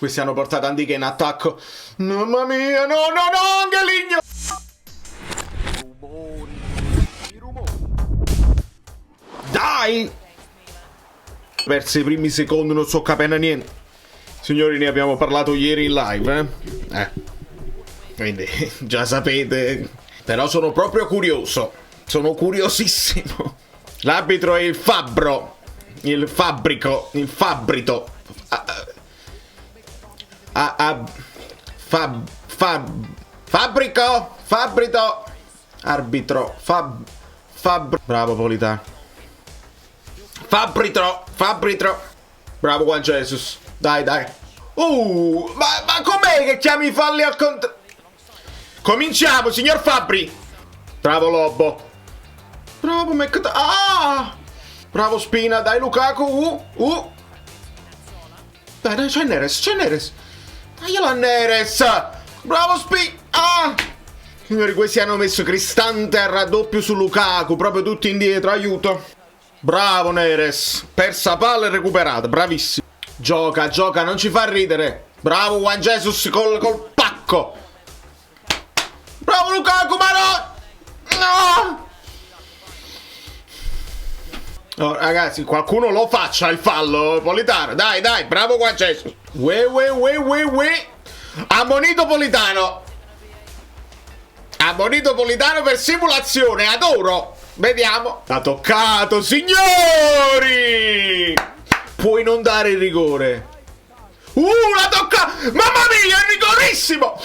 Questi hanno portato Andiche in attacco. Mamma mia, no, no, no, Angeligno! Dai! Verso i primi secondi non so capendo niente. Signori, ne abbiamo parlato ieri in live, quindi già sapete. Però sono proprio curioso. Sono curiosissimo. L'arbitro è il Fabbro. Il Fabbrico. Il Fabbrito. Fabbrico. Fabbrito. Arbitro. Bravo Politano. Fabritro. Bravo Juan Jesus. Dai. Ma com'è che chiami i falli al contrario? Cominciamo, signor Fabbri. Bravo Lobo. Bravo bravo Spina. Dai Lukaku. Dai, c'è Neres. Dagliela a Neres. Bravo Spina. Signori, questi hanno messo Cristante a raddoppio su Lukaku. Proprio tutti indietro, aiuto. Bravo Neres. Persa palla e recuperata. Bravissimo. Gioca, non ci fa ridere. Bravo Juan Jesus col pacco. Bravo Lukaku, ma no! Oh, ragazzi, qualcuno lo faccia il fallo, Politano. Dai, bravo Juan Jesus. Ammonito Politano. Ammonito Politano per simulazione, adoro. Vediamo. L'ha toccato, signori! Puoi non dare il rigore. La tocca! Mamma mia, è rigorissimo!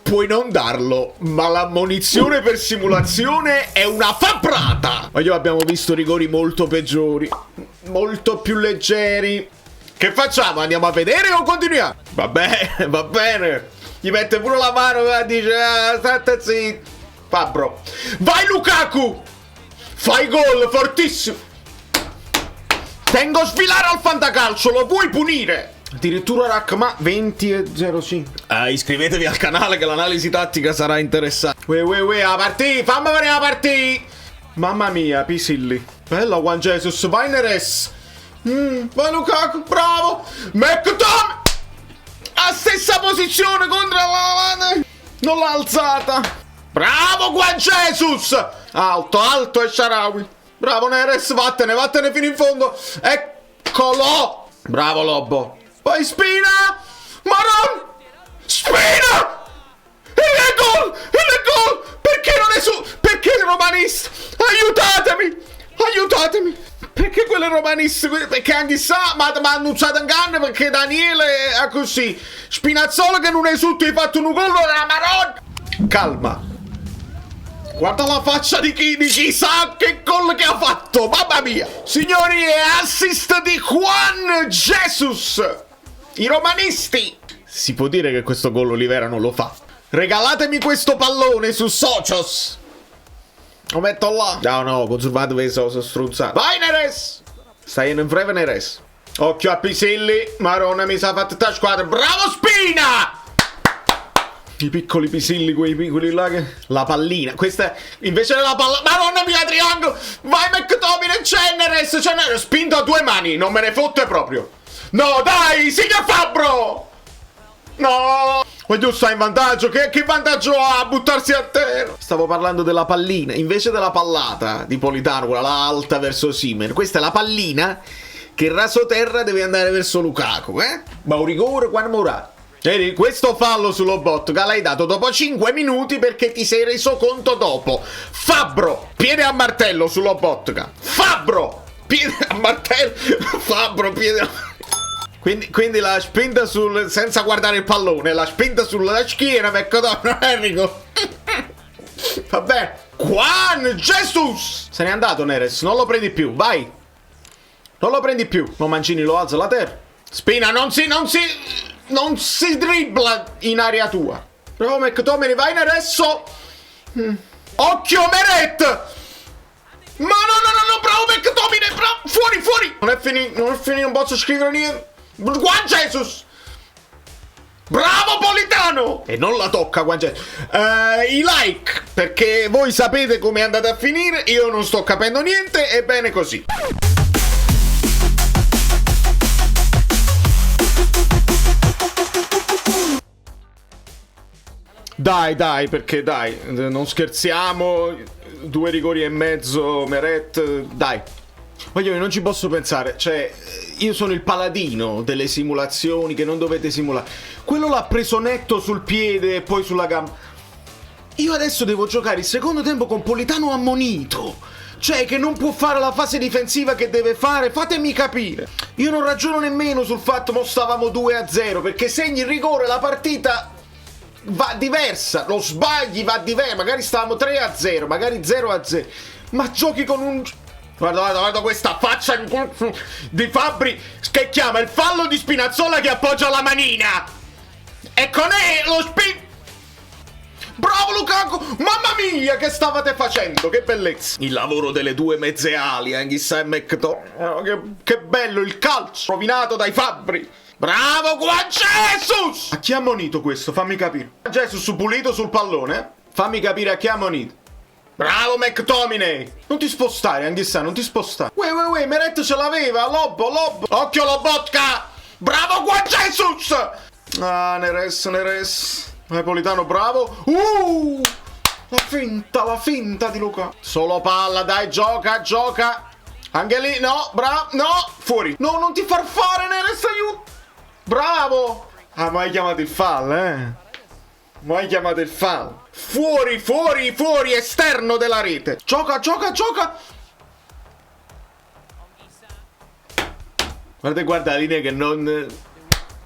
Puoi non darlo, ma l'ammonizione per simulazione è una fabbrata! Ma io abbiamo visto rigori molto peggiori, molto più leggeri. Che facciamo? Andiamo a vedere o continuiamo? Va bene. Gli mette pure la mano e dice, state zitto. Fabbro. Vai Lukaku! Fai gol, fortissimo! Tengo sfilare al fantacalcio, lo vuoi punire? Addirittura Rachma 20,05. Iscrivetevi al canale che l'analisi tattica sarà interessante. La partita, fammi vedere la partita. Mamma mia, Pisilli. Bella Juan Jesus, vai Neres. Vai Lukaku, bravo. McTominay. A stessa posizione contro la... Non l'ha alzata. Bravo Juan Jesus. Alto e Shaarawy. Bravo Neres, vattene fino in fondo. Eccolo. Bravo Lobo. Poi Spina. Maron. Spina. Il gol. Perché non è su? Perché il romanista? Aiutatemi. Perché quelle romaniste? Perché anche sa, ma ha annunciato in canna perché Daniele è così. Spinazzola che non è sotto, hai fatto un gol da Maron. Calma. Guarda la faccia di chi sa che gol che ha fatto. Mamma mia. Signori, è assist di Juan Jesus. I romanisti. Si può dire che questo gol Olivera non lo fa. Regalatemi questo pallone su Socios. Lo metto là. No, conservatevi sono struzzato. Vai Neres. Stai in breve Neres. Occhio a Pisilli. Maronna mi sa fatta la squadra. Bravo Spina. I piccoli Pisilli, quelli là che... La pallina. Questa invece della palla... Madonna mia, triangolo. Vai McTominay, c'è Neres. Spinto a due mani. Non me ne fotte proprio. No, dai, signor Fabbro. No. Voglio sta in vantaggio. Che vantaggio ha a buttarsi a terra? Stavo parlando della pallina. Invece della pallata di Politano, quella là alta verso Simen. Questa è la pallina che raso terra deve andare verso Lukaku, Ma un rigore quando morà. Vedi, questo fallo su Lobotka l'hai dato dopo 5 minuti perché ti sei reso conto dopo. Fabbro, piede a martello su Lobotka. Fabbro, piede a martello. Fabbro, piede a... Quindi la spinta sul... senza guardare il pallone, la spinta sulla schiena, ecco, non è Enrico. Vabbè. Juan Jesus! Se n'è andato Neres, non lo prendi più, vai. Non lo prendi più. No, Mancini lo alza la terra. Spina, non si dribbla in area tua. Bravo McTominay, vai Neresso. Occhio Meret. Ma no, bravo McTominay, bravo. Fuori. Non è finito, non posso scrivere niente. Juan Jesus. Bravo Politano. E non la tocca Juan Jesus. I like, perché voi sapete come è andata a finire. Io non sto capendo niente, è bene così. Dai, perché dai, non scherziamo, 2 rigori e mezzo, Meret, dai. Voglio, non ci posso pensare, cioè, io sono il paladino delle simulazioni che non dovete simulare. Quello l'ha preso netto sul piede e poi sulla gamba. Io adesso devo giocare il secondo tempo con Politano ammonito, cioè che non può fare la fase difensiva che deve fare, fatemi capire. Io non ragiono nemmeno sul fatto che stavamo 2-0, perché segni il rigore la partita va diversa, lo sbagli va diverso, magari stavamo 3-0, magari 0-0, ma giochi con un... Guarda questa faccia di Fabbri che chiama il fallo di Spinazzola che appoggia la manina e con lo bravo Lukaku, mamma mia che stavate facendo, che bellezza, il lavoro delle 2 mezze ali, Anghissà e McTominay, che bello il calcio rovinato dai Fabbri. Bravo Juan Jesus! A chi ha ammonito questo? Fammi capire. Jesus pulito sul pallone? Fammi capire a chi ha ammonito. Bravo McTominay! Non ti spostare, Anghissà, non ti spostare. Uè, Meret ce l'aveva, Lobbo. Occhio Lobotka! Bravo Juan Jesus! Ah, Neres. Napolitano, bravo. La finta di Luca. Solo palla, dai, gioca. Anche lì, no, fuori. No, non ti far fare, Neres, aiuto. Bravo. Ah, ma hai chiamato il fallo, Fuori, esterno della rete. Gioca. Guarda le linee che non...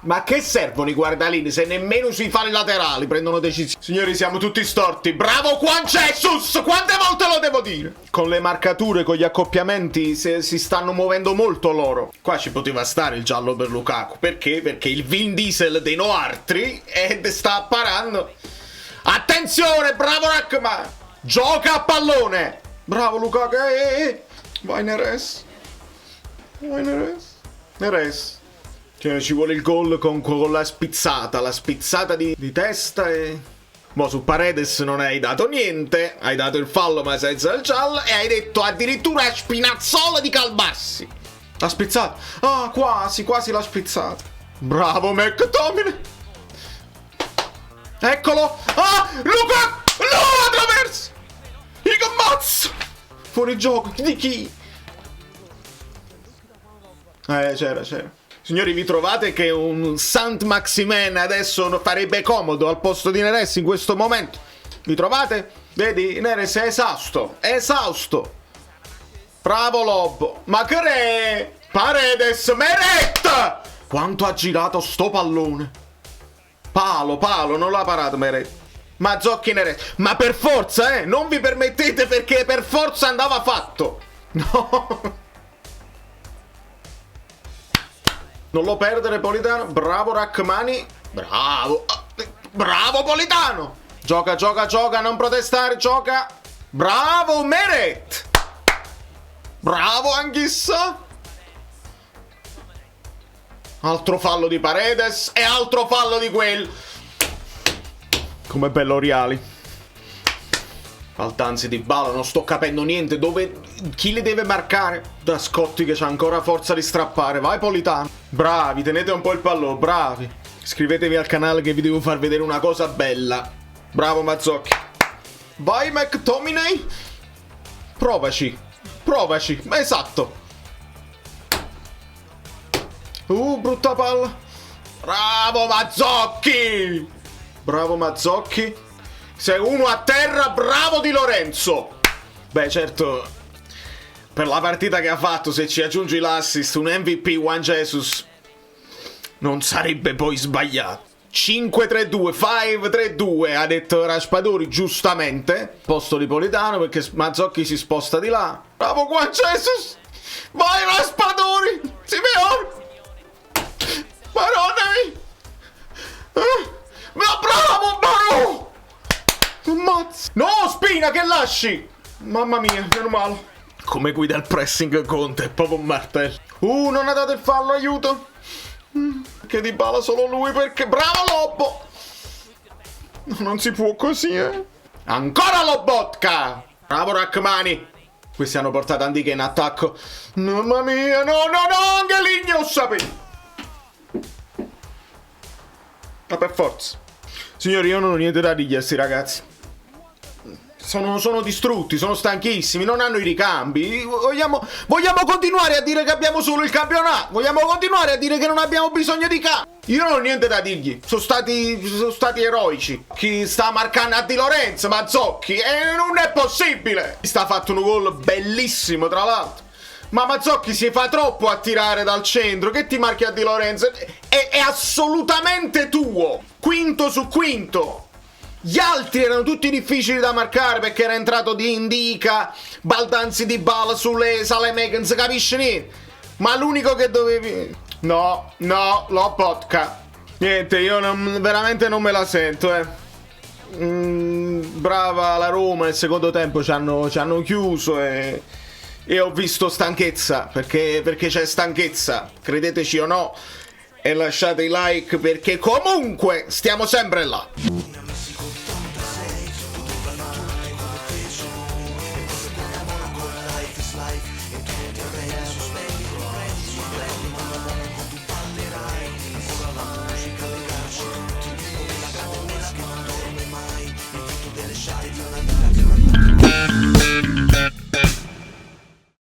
Ma che servono i guardalini se nemmeno sui falli laterali prendono decisioni? Signori, siamo tutti storti. Bravo Juan Jesus! Quante volte lo devo dire? Con le marcature, con gli accoppiamenti si stanno muovendo molto loro. Qua ci poteva stare il giallo per Lukaku. Perché? Perché il Vin Diesel dei Noartri sta apparando. Attenzione, bravo Rackman! Gioca a pallone! Bravo Lukaku! Vai Neres! Cioè, ci vuole il gol con la spizzata di testa e... Mo' su Paredes non hai dato niente, hai dato il fallo ma senza il giallo e hai detto addirittura Spinazzola di calmarsi. La spizzata? Ah, quasi la spizzata. Bravo McTominay! Eccolo! Ah, Luca! No, attraverso! I commazzo! Fuori gioco, di chi? C'era. Signori, vi trovate che un Saint-Maximin adesso farebbe comodo al posto di Neres in questo momento? Vi trovate? Vedi, Neres è esausto. Bravo Lobo. Ma che re? Paredes, Meret! Quanto ha girato sto pallone? Palo, non l'ha parato Meret. Mazzocchi Neres. Ma per forza, non vi permettete perché per forza andava fatto. No. Non lo perdere Politano. Bravo Rachmani. Bravo Politano. Gioca. Non protestare. Gioca. Bravo Meret. Bravo Anghissa. Altro fallo di Paredes. E altro fallo di quel. Come bello Riali. Altanzi di Bala, non sto capendo niente. Chi li deve marcare? Da Scotti che c'ha ancora forza di strappare. Vai Politano. Bravi, tenete un po' il pallone, bravi. Iscrivetevi al canale che vi devo far vedere una cosa bella. Bravo Mazzocchi. Vai McTominay. Provaci. Esatto. Brutta palla. Bravo Mazzocchi. Sei uno a terra, bravo Di Lorenzo. Beh, certo, per la partita che ha fatto, se ci aggiungi l'assist, un MVP Juan Jesus non sarebbe poi sbagliato. 5-3-2, 5-3-2, ha detto Raspadori giustamente. Posto di Politano perché Mazzocchi si sposta di là. Bravo Juan Jesus. Vai Raspadori. Simeone. Maronei. Ma bravo. Mazzo. No, Spina, che lasci! Mamma mia, meno male. Come guida il pressing Conte, è proprio un martello. Non ha dato il fallo, aiuto. Che di bala solo lui perché... Bravo Lobo! Non si può così, Ancora Lobotka! Bravo Rachmani! Questi hanno portato Andiche in attacco. Mamma mia, no, Angeligno, sapevo! Ma per forza. Signori, io non ho niente da dirgli a sti ragazzi. Sono distrutti, sono stanchissimi, non hanno i ricambi. Vogliamo continuare a dire che abbiamo solo il campionato? Vogliamo continuare a dire che non abbiamo bisogno di campo? Io non ho niente da dirgli. Sono stati eroici. Chi sta marcando a Di Lorenzo, Mazzocchi? E non è possibile! Sta fatto un gol bellissimo, tra l'altro. Ma Mazzocchi si fa troppo a tirare dal centro. Che ti marchi a Di Lorenzo? È assolutamente tuo. Quinto su quinto. Gli altri erano tutti difficili da marcare perché era entrato di Indica, Baldanzi di Bala sulle Salemè, non si capisce niente. Ma l'unico che dovevi... No, l'ho podcast. Niente, io veramente non me la sento, brava la Roma, nel secondo tempo ci hanno chiuso e ho visto stanchezza, perché c'è stanchezza, credeteci o no. E lasciate i like perché comunque stiamo sempre là.